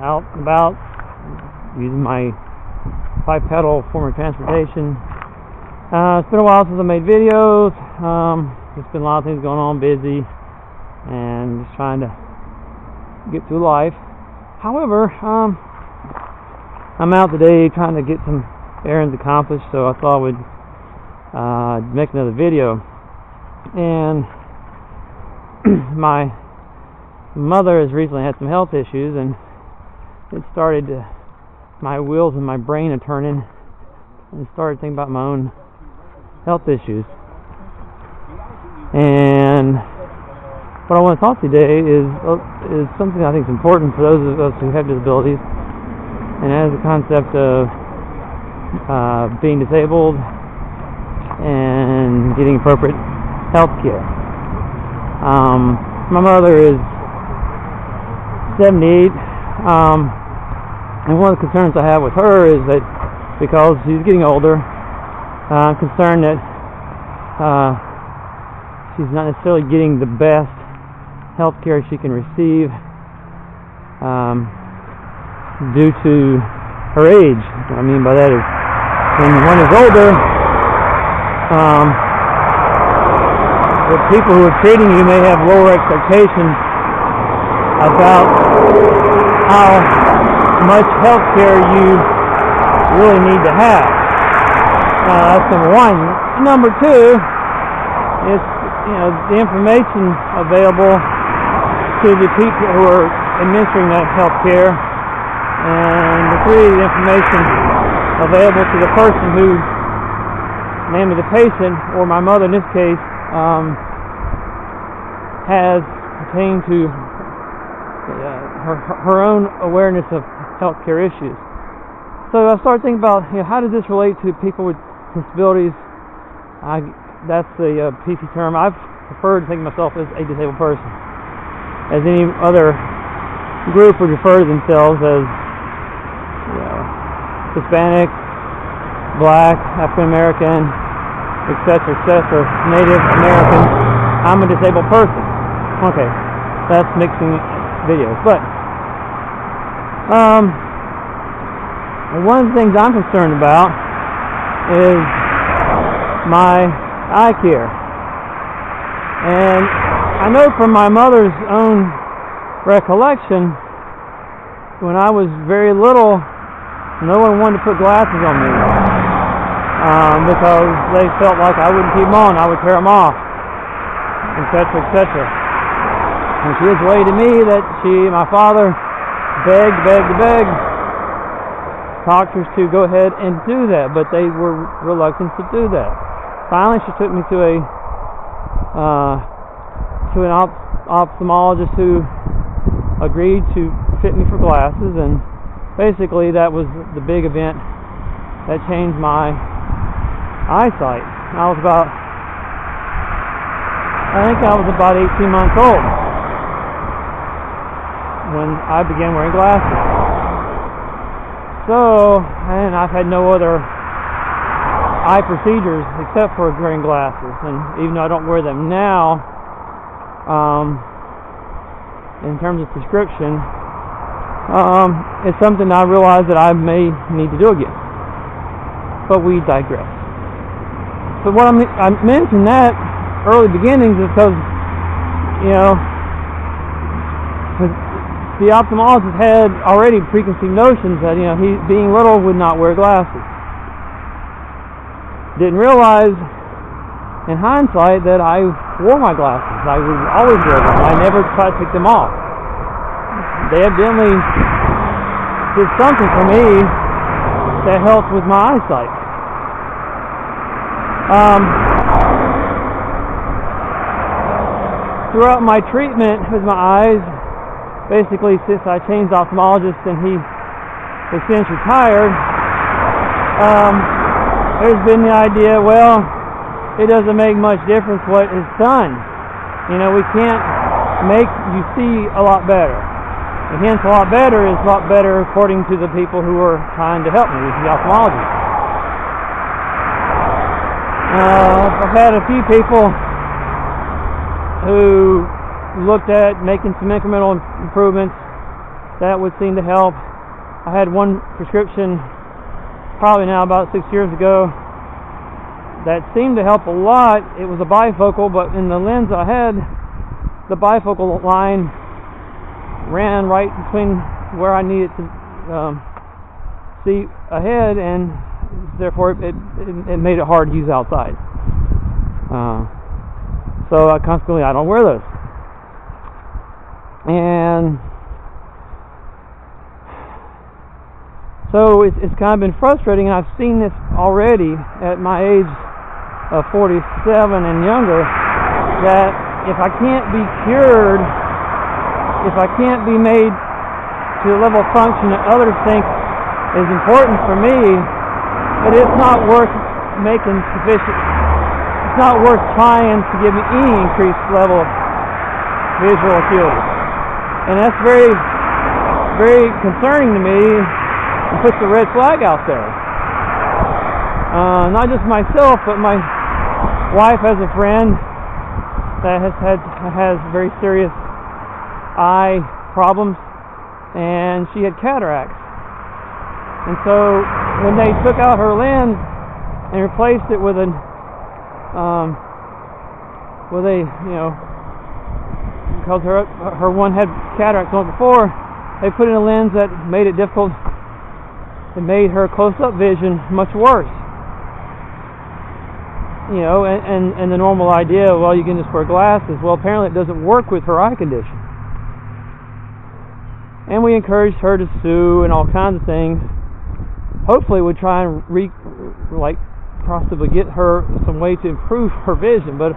out and about using my bipedal form of transportation. It's been a while since I made videos. There's been a lot of things going on, busy, and just trying to get through life. However, I'm out today trying to get some errands accomplished, so I thought I would make another video. And my mother has recently had some health issues, and it started to, my wheels in my brain are turning, and started thinking about my own health issues. And what I want to talk to you today is something I think is important for those of us who have disabilities, and that is the concept of being disabled and getting appropriate health care. My mother is 78, and one of the concerns I have with her is that because she's getting older, I'm concerned that she's not necessarily getting the best health care she can receive due to her age. What I mean by that is, when one is older, the people who are treating you may have lower expectations about how much health care you really need to have. That's number one. Number two is, the information available to the people who are administering that health care, and the three, the information available to the person who, namely the patient, or my mother in this case, has attained to her own awareness of healthcare issues. So I started thinking about, how does this relate to people with disabilities? That's the PC term. I prefer to think of myself as a disabled person. As any other group would refer to themselves as Hispanic, Black, African American, etc., Native American. I'm a disabled person. Okay, that's mixing videos. But one of the things I'm concerned about is my eye care. And I know from my mother's own recollection, when I was very little, no one wanted to put glasses on me because they felt like I wouldn't keep them on, I would tear them off, etc., etc. And she explained to me that my father begged doctors to go ahead and do that, but they were reluctant to do that. Finally, she took me to an ophthalmologist who agreed to fit me for glasses, and basically that was the big event that changed my eyesight. I think I was about 18 months old when I began wearing glasses. So, and I've had no other eye procedures except for wearing glasses, and even though I don't wear them now, in terms of prescription, it's something I realize that I may need to do again. But we digress. But what I mentioned that early beginnings is because, the ophthalmologist had already preconceived notions that, he, being little, would not wear glasses. Didn't realize, in hindsight, that I wore my glasses. I would always wear them. I never tried to take them off. They evidently did something for me that helped with my eyesight. Throughout my treatment with my eyes, basically since I changed ophthalmologist and he has since retired, there's been the idea, well, it doesn't make much difference what is done. We can't make you see a lot better. And hence, a lot better is a lot better according to the people who are trying to help me, the ophthalmologists. I've had a few people who looked at making some incremental improvements that would seem to help. I had one prescription probably now about 6 years ago that seemed to help a lot. It was a bifocal, but in the lens I had, the bifocal line ran right between where I needed to see ahead, and therefore it made it hard to use outside. So consequently I don't wear those. And so it's kind of been frustrating, and I've seen this already at my age of 47 and younger, that if I can't be cured, if I can't be made to a level of function that others think is important for me, that it's not worth making sufficient, it's not worth trying to give me any increased level of visual acuity. And that's very, very concerning to me, and puts the red flag out there. Not just myself, but my wife has a friend that has very serious eye problems, and she had cataracts. And so when they took out her lens and replaced it with because her one had cataracts on it before, they put in a lens that made it difficult. It made her close-up vision much worse. And the normal idea, well, you can just wear glasses. Well, apparently it doesn't work with her eye condition. And we encouraged her to sue and all kinds of things. Hopefully we'd try and possibly get her some way to improve her vision. But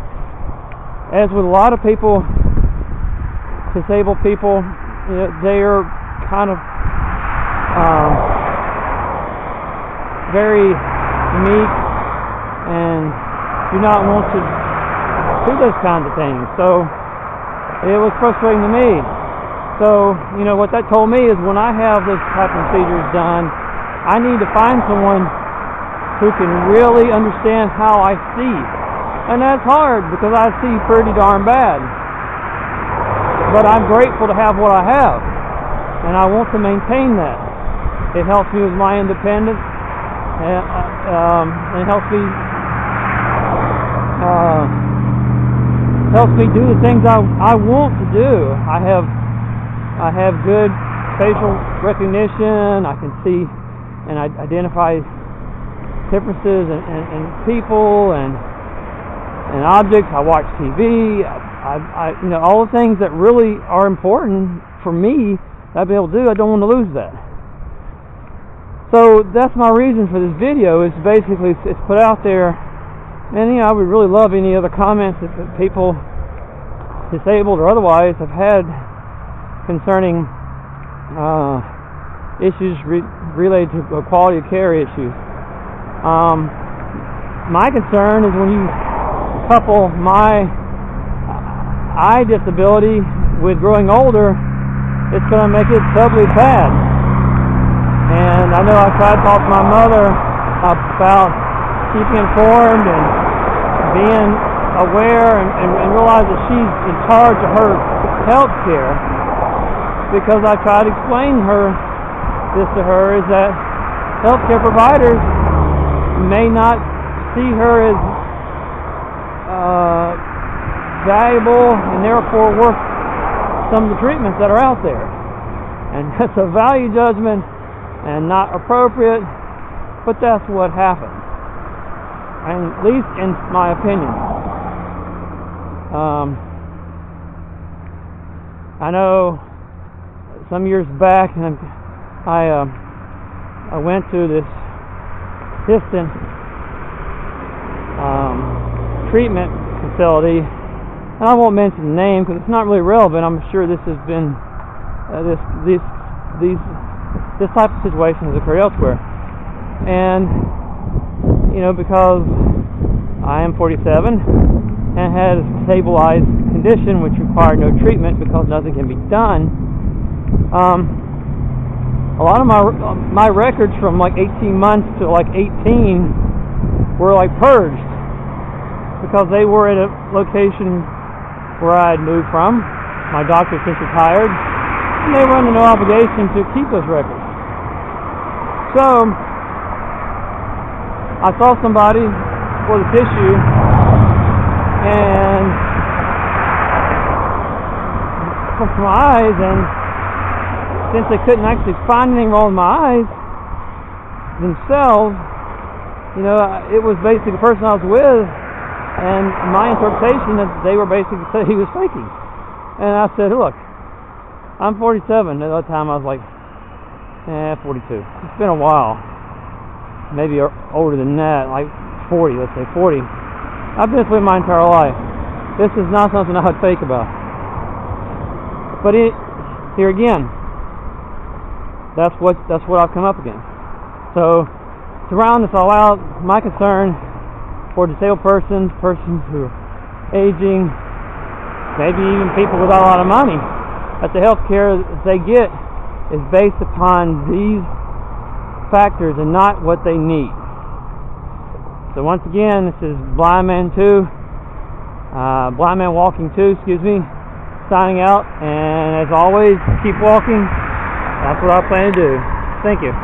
as with a lot of people, disabled people, they are kind of very meek and do not want to do those kinds of things. So it was frustrating to me. So what that told me is, when I have those type of procedures done, I need to find someone who can really understand how I see. And that's hard, because I see pretty darn bad. But I'm grateful to have what I have, and I want to maintain that. It helps me with my independence, and it helps me do the things I want to do. I have good facial recognition. I can see and identify differences in people and objects. I watch TV. All the things that really are important for me that I'll be able to do. I don't want to lose that. So that's my reason for this video. Is basically it's put out there, and I would really love any other comments that people, disabled or otherwise, have had concerning issues related to quality of care issues. My concern is when you couple my eye disability with growing older, it's going to make it doubly bad. And I know I tried to talk to my mother about keeping informed and being aware and realize that she's in charge of her health care, because I tried to explain this to her, is that healthcare providers may not see her as valuable and therefore worth some of the treatments that are out there. And that's a value judgment and not appropriate, but that's what happens, and at least in my opinion. I know some years back, and I went to this distant treatment facility, and I won't mention the name because it's not really relevant. I'm sure this has been this type of situation has occurred elsewhere, and because I am 47 and had a stabilized condition which required no treatment because nothing can be done. A lot of my records from like 18 months to like 18 were like purged, because they were at a location where I had moved from. My doctor since retired, and they were under no obligation to keep those records. So I saw somebody for the tissue, and from my eyes, and since they couldn't actually find anything wrong with my eyes themselves, you know, it was basically the person I was with, and my interpretation that they were basically saying he was faking. And I said, look, I'm 47. At that time I was like 42. It's been a while, maybe older than that, like 40, let's say 40. I've been this way my entire life. This is not something I would fake about. But here again, that's what I've come up against. So to round this all out, my concern for disabled persons who are aging, maybe even people without a lot of money, that the health care they get is based upon these factors and not what they need. So once again, this is Blind Man Walking 2, signing out, and as always, keep walking. That's what I plan to do. Thank you.